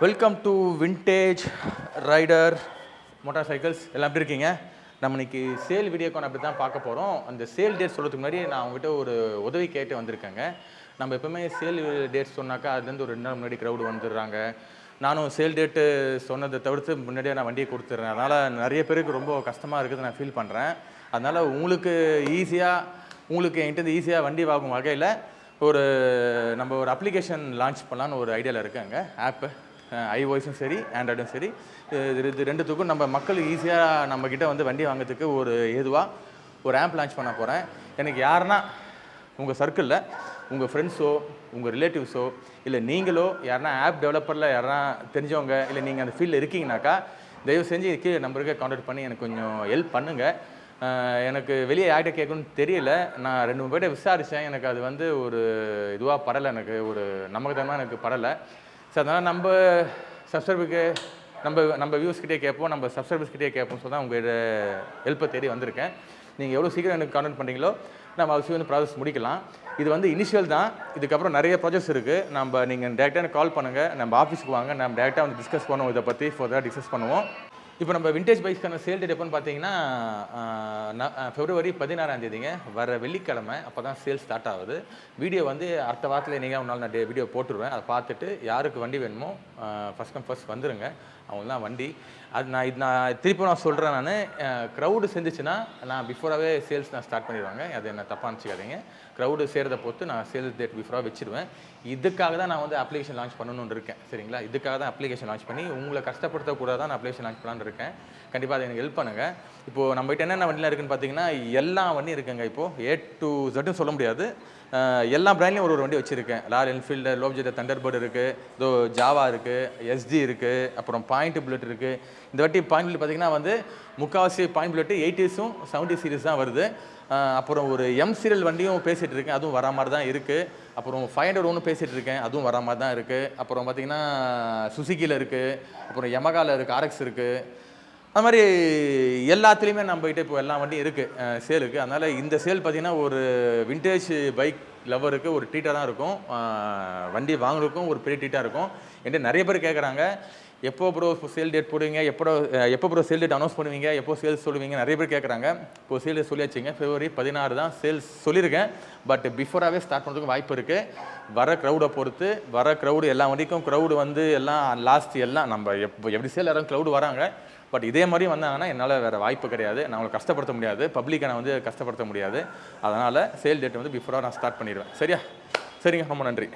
Welcome to vintage rider motorcycles. எல்லாம் எப்படி இருக்கீங்க? நம்ம இன்னைக்கு சேல் வீடியோக்கான அப்படி தான் பார்க்க போகிறோம். அந்த சேல் டேட் சொல்கிறதுக்கு முன்னாடி நான் அவங்ககிட்ட ஒரு உதவி கேட்டு வந்திருக்கேங்க. நம்ம எப்போவுமே சேல் டேட் சொன்னாக்கா அதுலேருந்து ஒரு 2 நாள் முன்னாடி க்ரௌடு வந்துடுறாங்க. நானும் சேல் டேட்டு சொன்னதை தவிர்த்து முன்னாடியே நான் வண்டியை கொடுத்துட்றேன். அதனால் நிறைய பேருக்கு ரொம்ப கஷ்டமாக இருக்குது, நான் ஃபீல் பண்ணுறேன். அதனால் உங்களுக்கு என்கிட்ட ஈஸியாக வண்டி வாங்கும் வகையில் நம்ம ஒரு அப்ளிகேஷன் லான்ச் பண்ணலான்னு ஒரு ஐடியாவில் இருக்கேங்க. ஆப்பு iOSம் சரி ஆண்ட்ராய்டும் சரி, இது ரெண்டுத்துக்கும் நம்ம மக்கள் ஈஸியாக நம்மக்கிட்ட வந்து வண்டி வாங்கிறதுக்கு ஒரு ஏதுவாக ஒரு ஆப் லான்ச் பண்ண போகிறேன். எனக்கு யாருன்னா உங்கள் சர்க்கிளில் உங்கள் ஃப்ரெண்ட்ஸோ உங்கள் ரிலேட்டிவ்ஸோ இல்லை நீங்களோ யாருன்னா ஆப் டெவலப்பரில் யாருன்னா தெரிஞ்சவங்க இல்லை நீங்கள் அந்த ஃபீல்டில் இருக்கீங்கனாக்கா தயவு செஞ்சு கீழே நம்பருக்கு கான்டாக்ட் பண்ணி எனக்கு கொஞ்சம் ஹெல்ப் பண்ணுங்கள். எனக்கு வெளியே யார்கிட்ட கேட்கணும்னு தெரியல. நான் 2-3 பேர்கிட்ட விசாரித்தேன். எனக்கு அது வந்து ஒரு இதுவாக படலை, எனக்கு ஒரு நம்பகத்தனமாக எனக்கு படலை. ஸோ அதனால் நம்ம சப்ஸ்கிரைபருக்கு நம்ம வியூஸ்கிட்டே கேட்போம், நம்ம சப்ஸ்கிரைபர்ஸ்கிட்டே கேட்போம். ஸோ தான் உங்கள் ஹெல்ப்பை தேடி வந்திருக்கேன். நீங்கள் எவ்வளோ சீக்கிரம் எனக்கு கான்டாக்ட் பண்ணுறீங்களோ நம்ம அவசியம் வந்து ப்ராசஸ் முடிக்கலாம். இது வந்து இனிஷியல் தான். இதுக்கப்புறம் நிறைய ப்ராஜெக்ட்ஸ் இருக்குது. நீங்கள் டேரெக்டாக எனக்கு கால் பண்ணுங்கள், நம்ம ஆஃபீஸுக்கு வாங்க, நம்ம டேரெக்டாக வந்து டிஸ்கஸ் பண்ணுவோம். இதை பற்றி ஃபர்தராக டிஸ்கஸ் பண்ணுவோம். இப்போ நம்ம விண்டேஜ் பைக்ஸ்க்கான சேல் டேட் எப்போன்னு பார்த்தீங்கன்னா February 16 வர வெள்ளிக்கிழமை. அப்போ தான் சேல் ஸ்டார்ட் ஆகுது. வீடியோ வந்து அடுத்த வாரத்தில் நீங்கள் ஒரு நாள் நான் வீடியோ போட்டுருவேன். அதை பார்த்துட்டு யாருக்கு வண்டி வேணுமோ ஃபஸ்ட் கம் ஃபஸ்ட் வந்துடுங்க. அவங்க தான் வண்டி. அது நான் திருப்பி சொல்கிறேன். க்ரௌடு சேர்ந்துச்சுன்னா நான் பிஃபோராகவே சேல்ஸ் ஸ்டார்ட் பண்ணிடுவாங்க. அது என்ன தப்பாக நினச்சிக்காதீங்க. க்ரௌடு சேர்றதை பொறுத்து நான் சேல்ஸ் டேட் பிஃபோராக வச்சுருவேன். இதுக்காக தான் நான் வந்து அப்ளிகேஷன் லான்ச் பண்ணணும்னு இருக்கேன். சரிங்களா? இதுக்காக தான் அப்ளிகேஷன் லான்ச் பண்ணி உங்களை கஷ்டப்படுத்தக்கூடாது தான் நான் அப்ளிகேஷன் லான்ச் பண்ணலான்னு இருக்கேன். கண்டிப்பாக அதை எனக்கு ஹெல்ப் பண்ணுங்கள். இப்போது நம்மகிட்ட என்னென்ன வண்டிலாம் இருக்குதுன்னு பார்த்தீங்கன்னா எல்லா வண்டியும் இருக்குங்க. இப்போது A to Z சொல்ல முடியாது. எல்லா பிராண்ட்லையும் ஒரு வண்டி வச்சுருக்கேன். ராயல் என்ஃபீல்டு, லோப்ஜெட், தண்டர்பர்ட் இருக்குது, இதோ ஜாவா இருக்குது, எஸ்டி இருக்குது, அப்புறம் பாயிண்ட் புல்லட் இருக்குது. இந்த வாட்டி பாயிண்ட் புல்லட் பார்த்திங்கன்னா வந்து முக்கால்வாசி பாயிண்ட் புல்லட்டு 80s 70 சீரிஸ் தான் வருது. அப்புறம் ஒரு எம் சீரியல் வண்டியும் பேசிகிட்டு இருக்கேன், அதுவும் வரா மாதிரி தான் இருக்குது. அப்புறம் 500 ஒன்று பேசிகிட்டு இருக்கேன், அதுவும் வரா மாதிரி தான் இருக்குது. அப்புறம் பார்த்திங்கன்னா சுசுக்கியில் இருக்குது, அப்புறம் யமகாவில் இருக்குது, RX இருக்குது. அது மாதிரி எல்லாத்துலேயுமே நம்மகிட்ட இப்போ எல்லா வண்டியும் இருக்குது சேலுக்கு. அதனால் இந்த சேல் பார்த்திங்கன்னா ஒரு விண்டேஜ் பைக் லவருக்கு ஒரு ட்ரீட்டாக தான் இருக்கும். வண்டி வாங்குறதுக்கும் ஒரு பெரிய ட்ரீட்டாக இருக்கும். என்கிட்ட நிறைய பேர் கேட்குறாங்க, எப்போ ப்ரோ சேல் டேட் போடுவீங்க, எப்போ ப்ரோ சேல் டேட் அனௌன்ஸ் பண்ணுவீங்க, எப்போ சேல்ஸ் சொல்லுவீங்க, நிறைய பேர் கேட்குறாங்க. இப்போ சேல் டேட் சொல்லியாச்சுங்க. February 16 தான் சேல்ஸ் சொல்லியிருக்கேன். பட் பிஃபோராகவே ஸ்டார்ட் பண்ணுறதுக்கு வாய்ப்பு இருக்குது. வர க்ரௌடை பொறுத்து, எல்லா வண்டிக்கும் க்ரௌடு வந்து எல்லாம் லாஸ்ட் எல்லாம் நம்ம எப்படி சேல் யாரும் க்ரௌடு வராங்க. பட் இதே மாதிரி வந்தாங்கன்னா என்னால் வேறு வாய்ப்பு கிடையாது. நான் அவங்களை கஷ்டப்படுத்த முடியாது, பப்ளிக்கை நான் வந்து கஷ்டப்படுத்த முடியாது. அதனால் சேல் டேட் வந்து பிஃபோராக நான் ஸ்டார்ட் பண்ணிடுவேன். சரியா? சரிங்க, ரொம்ப நன்றி.